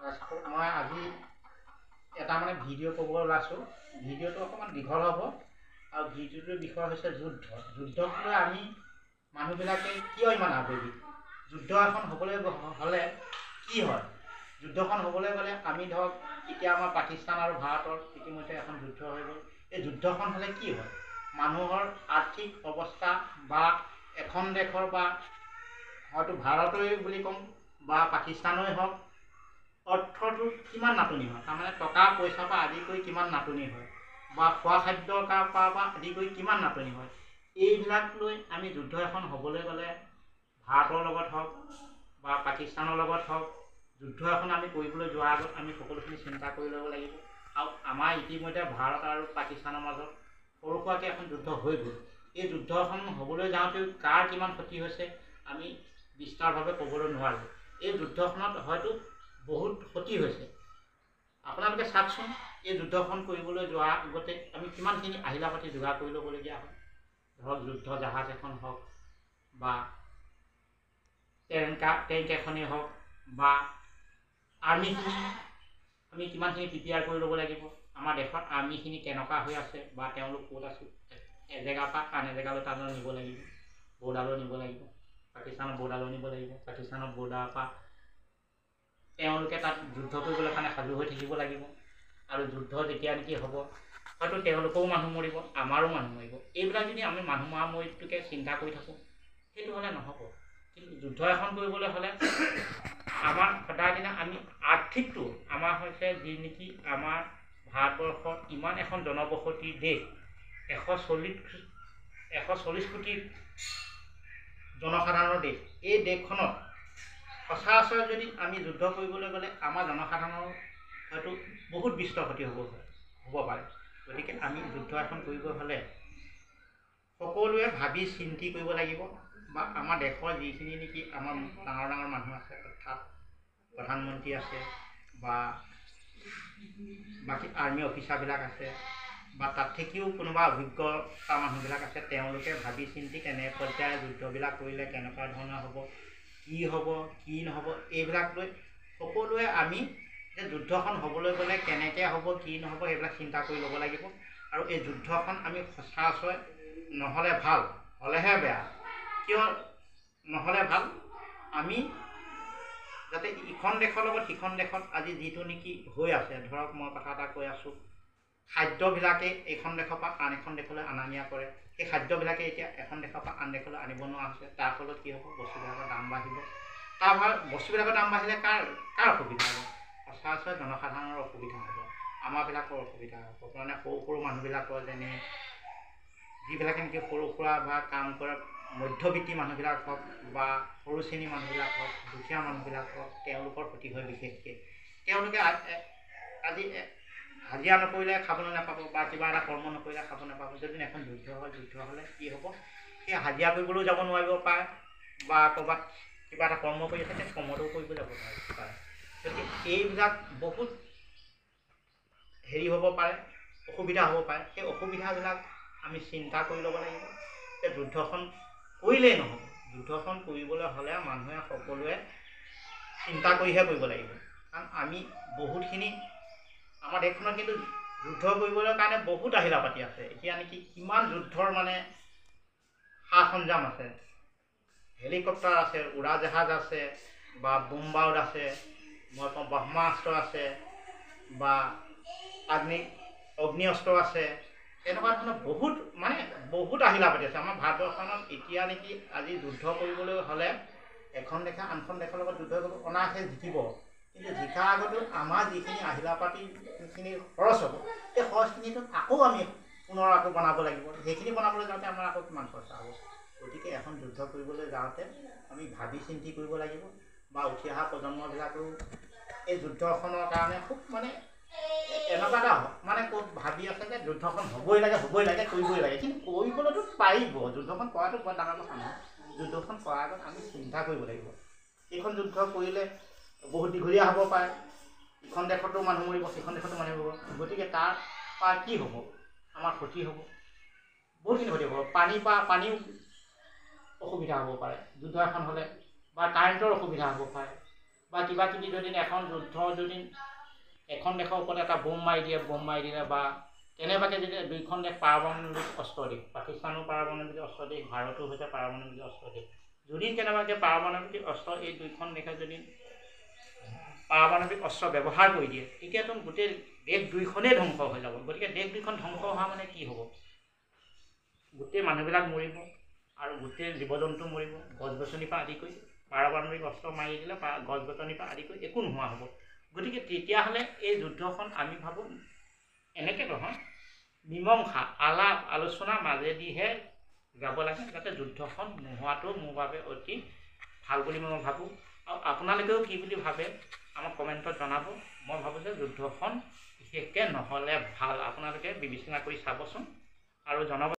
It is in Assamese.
মই আজি এটা মানে ভিডিঅ' ক'ব ওলাইছোঁ। ভিডিঅ'টো অকণমান দীঘল হ'ব আৰু ভিডিঅ'টোৰ বিষয় হৈছে যুদ্ধ। যুদ্ধক লৈ আমি মানুহবিলাকে কিয় ইমান আৱেগিক? যুদ্ধ এখন হ'বলৈ হ'লে কি হয়? যুদ্ধখন হ'বলৈ গ'লে আমি ধৰক এতিয়া আমাৰ পাকিস্তান আৰু ভাৰতৰ ইতিমধ্যে এখন যুদ্ধ হৈ গ'ল। এই যুদ্ধখন হ'লে কি হয়? মানুহৰ আৰ্থিক অৱস্থা বা এখন দেশৰ বা হয়তো ভাৰতৰে বুলি ক'ম বা পাকিস্তানৰে হওক, অৰ্থটো কিমান নাটনি হয়, তাৰমানে টকা পইচাৰ পৰা আদি কৰি কিমান নাটনি হয় বা খোৱা খাদ্যৰ পৰা আদি কৰি কিমান নাটনি হয়। এইবিলাক লৈ আমি যুদ্ধ এখন হ'বলৈ গ'লে ভাৰতৰ লগত হওক বা পাকিস্তানৰ লগত হওক, যুদ্ধ এখন আমি কৰিবলৈ যোৱাৰ আগত আমি সকলোখিনি চিন্তা কৰি ল'ব লাগিব। আৰু আমাৰ ইতিমধ্যে ভাৰত আৰু পাকিস্তানৰ মাজত সৰু সুৰাকৈ এখন যুদ্ধ হৈ গ'ল। এই যুদ্ধখন হ'বলৈ যাওঁতেও কাৰ কিমান ক্ষতি হৈছে আমি বিস্তাৰভাৱে ক'বলৈ নোৱাৰোঁ। এই যুদ্ধখনত হয়তো বহুত ক্ষতি হৈছে। আপোনালোকে চাওকচোন, এই যুদ্ধখন কৰিবলৈ যোৱাৰ আগতে আমি কিমানখিনি আহিলা পাতি যোগাৰ কৰি ল'বলগীয়া হয়। ধৰক যুদ্ধ জাহাজ এখন হওক বা টেংক এখনেই হওক বা আৰ্মিখিনি আমি কিমানখিনি প্ৰিপেয়াৰ কৰি ল'ব লাগিব। আমাৰ দেশৰ আৰ্মিখিনি কেনেকুৱা হৈ আছে বা তেওঁলোক ক'ত আছে, এজেগাৰ পৰা আন এজেগালৈ তাৰমানে নিব লাগিব, বৰ্ডাৰলৈ নিব লাগিব, পাকিস্তানৰ বৰ্ডাৰলৈ নিব লাগিব। পাকিস্তানৰ বৰ্ডাৰৰ পৰা তেওঁলোকে তাত যুদ্ধ কৰিবলৈ কাৰণে সাজু হৈ থাকিব লাগিব। আৰু যুদ্ধ যেতিয়া নেকি হ'ব, হয়তো তেওঁলোকেও মানুহ মৰিব, আমাৰো মানুহ মৰিব। এইবিলাক যদি আমি মানুহ মৰা মৰিটোকে চিন্তা কৰি থাকোঁ, সেইটো হ'লে নহ'ব। কিন্তু যুদ্ধ এখন কৰিবলৈ হ'লে আমাৰ সদায় দিনা আমি আৰ্থিকটো আমাৰ হৈছে যি নেকি আমাৰ ভাৰতবৰ্ষৰ ইমান এখন জনবসতিৰ দেশ, 140 কোটি জনসাধাৰণৰ দেশ। এই দেশখনত সচৰাচৰ যদি আমি যুদ্ধ কৰিবলৈ গ'লে আমাৰ জনসাধাৰণৰ হয়তো বহুত বিস্তৰ ক্ষতি হ'ব পাৰে। গতিকে আমি যুদ্ধ এখন কৰিব হ'লে সকলোৱে ভাবি চিন্তি কৰিব লাগিব। বা আমাৰ দেশৰ যিখিনি নেকি আমাৰ ডাঙৰ ডাঙৰ মানুহ আছে, অৰ্থাৎ প্ৰধানমন্ত্ৰী আছে বা বাকী আৰ্মি অফিচাৰবিলাক আছে বা তাত থাকিও কোনোবা অভিজ্ঞতা মানুহবিলাক আছে, তেওঁলোকে ভাবি চিন্তি কেনে পৰ্যায়ৰ যুদ্ধবিলাক কৰিলে কেনেকুৱা ধৰণৰ হ'ব, কি নহ'ব, এইবিলাক লৈ সকলোৱে আমি যে যুদ্ধখন হ'বলৈ গ'লে কেনেকৈ হ'ব, কি নহ'ব, সেইবিলাক চিন্তা কৰি ল'ব লাগিব। আৰু এই যুদ্ধখন আমি সচৰাচৰ নহ'লে ভাল, হ'লেহে বেয়া। কিয় নহ'লে ভাল? আমি যাতে ইখন দেশৰ লগত সিখন দেশত আজি যিটো নেকি হৈ আছে, ধৰক মই কথা এটা কৈ আছোঁ, খাদ্যবিলাকে এইখন দেশৰ পৰা আন এখন দেশলৈ অনা নিয়া কৰে। সেই খাদ্যবিলাকে এতিয়া এখন দেশৰ পৰা আন দেশলৈ আনিব নোৱাৰা হৈছে। তাৰ ফলত কি হ'ব? বস্তুবিলাকৰ দাম বাঢ়িব। তাৰ ফলত বস্তুবিলাকৰ দাম বাঢ়িলে কাৰ অসুবিধা হ'ব? সচৰাচৰ জনসাধাৰণৰ অসুবিধা হ'ব, আমাৰবিলাকৰ অসুবিধা হ'ব। মানে সৰু সৰু মানুহবিলাকৰ, যেনে যিবিলাকে নেকি সৰু সুৰা বা কাম কৰে, মধ্যবিত্তি মানুহবিলাক হওক বা সৰু শ্ৰেণীৰ মানুহবিলাক হওক, দুখীয়া মানুহবিলাক হওক, তেওঁলোকৰ ক্ষতি হয় বিশেষকৈ। তেওঁলোকে আজি হাজিৰা নকৰিলে খাবলৈ নাপাব বা কিবা এটা কৰ্ম নকৰিলে খাব নাপাব। যদি এখন যুদ্ধ হয়, যুদ্ধ হ'লে কি হ'ব? সেই হাজিৰা কৰিবলৈও যাব নোৱাৰিব পাৰে বা ক'ৰবাত কিবা এটা কৰ্ম কৰি আছে, সেই কৰ্মটোও কৰিব যাব নোৱাৰিব পাৰে। গতিকে এইবিলাক বহুত হ'ব পাৰে, অসুবিধা হ'ব পাৰে। সেই অসুবিধাবিলাক আমি চিন্তা কৰি ল'ব লাগিব যে যুদ্ধখন কৰিলেই নহ'ব। যুদ্ধখন কৰিবলৈ হ'লে মানুহে সকলোৱে চিন্তা কৰিহে কৰিব লাগিব। কাৰণ আমি বহুতখিনি আমাৰ দেশখনত কিন্তু যুদ্ধ কৰিবলৈ কাৰণে বহুত আহিলা পাতি আছে। এতিয়া নেকি কিমান যুদ্ধৰ মানে সা সৰঞ্জাম আছে, হেলিকপ্টাৰ আছে, উৰাজাহাজ আছে বা বোম বাৰুদ আছে, মই কওঁ ব্ৰহ্মাস্ত্ৰ আছে বা অগ্নি অস্ত্ৰ আছে। এনেকুৱা ধৰণৰ বহুত আহিলা পাতি আছে। আমাৰ ভাৰতবৰ্ষখনত এতিয়া নেকি আজি যুদ্ধ কৰিবলৈ হ'লে এখন দেশে আনখন দেশৰ লগত যুদ্ধ কৰিব, অনায়াসে জিকিব। কিন্তু জিকাৰ আগতো আমাৰ যিখিনি আহিলা পাতিখিনি খৰচ হ'ব, সেই খৰচখিনিতো আকৌ আমি পুনৰ বনাব লাগিব। সেইখিনি বনাবলৈ যাওঁতে আমাৰ আকৌ কিমান খৰচা হ'ব? গতিকে এখন যুদ্ধ কৰিবলৈ যাওঁতে আমি ভাবি চিন্তি কৰিব লাগিব। বা উঠি অহা প্ৰজন্মবিলাকেও এই যুদ্ধখনৰ কাৰণে খুব এনেকুৱা এটা ক'ত ভাবি আছে যে যুদ্ধখন হ'বই লাগে, কৰিবই লাগে। কিন্তু কৰিবলৈতো পাৰিব, যুদ্ধখন কৰাটো বৰ ডাঙৰ কথা নহয়। যুদ্ধখন কৰাৰ আগত আমি চিন্তা কৰিব লাগিব। এইখন যুদ্ধ কৰিলে বহুত দীঘলীয়া হ'ব পাৰে, ইখন দেশতো মানুহ মৰিব, সিখন দেশতো মানুহ মৰিব। গতিকে তাৰ পৰা কি হ'ব? আমাৰ ক্ষতি হ'ব, বহুতখিনি ক্ষতি হ'ব। পানীও অসুবিধা হ'ব পাৰে যুদ্ধ এখন হ'লে, বা কাৰেণ্টৰ অসুবিধা হ'ব পাৰে বা কিবা কিবি যদি এখন যুদ্ধ যদি এখন দেশৰ ওপৰত এটা বোম মাৰি দিলে বা তেনেকুৱাকৈ যদি দুইখন দেশ পাৰমাণৱিক অস্ত্ৰ দেশ, পাকিস্তানো পাৰমাণৱিক অস্ত্ৰ দেশ, ভাৰতো হৈছে পাৰমাণৱিক অস্ত্ৰ দেশ, যদি কেনেবাকৈ পাৰমাণৱিক অস্ত্ৰ এই দুইখন দেশে যদি পাৰমাণৱিক অস্ত্ৰ ব্যৱহাৰ কৰি দিয়ে, তেতিয়াতো গোটেই দেশ দুইখনেই ধ্বংস হৈ যাব। গতিকে দেশ দুইখন ধ্বংস হোৱা মানে কি হ'ব? গোটেই মানুহবিলাক মৰিব আৰু গোটেই জীৱ জন্তু মৰিব, গছ গছনিৰ পৰা আদি কৰি পাৰমাণৱিক অস্ত্ৰ মাৰি দিলে গছ গছনিৰ পৰা আদি কৰি একো নোহোৱা হ'ব। গতিকে তেতিয়াহ'লে এই যুদ্ধখন আমি ভাবোঁ এনেকৈ নহয়, মীমাংসা আলাপ আলোচনাৰ মাজেদিহে যাব লাগে, যাতে যুদ্ধখন নোহোৱাটো মোৰ বাবে অতি ভাল বুলি মই ভাবোঁ। আৰু আপোনালোকেও কি বুলি ভাবে আমাক কমেণ্টত জনাব। মই ভাবোঁ যে যুদ্ধখন বিশেষকৈ নহ'লে ভাল। আপোনালোকে বিবেচনা কৰি চাবচোন আৰু জনাব।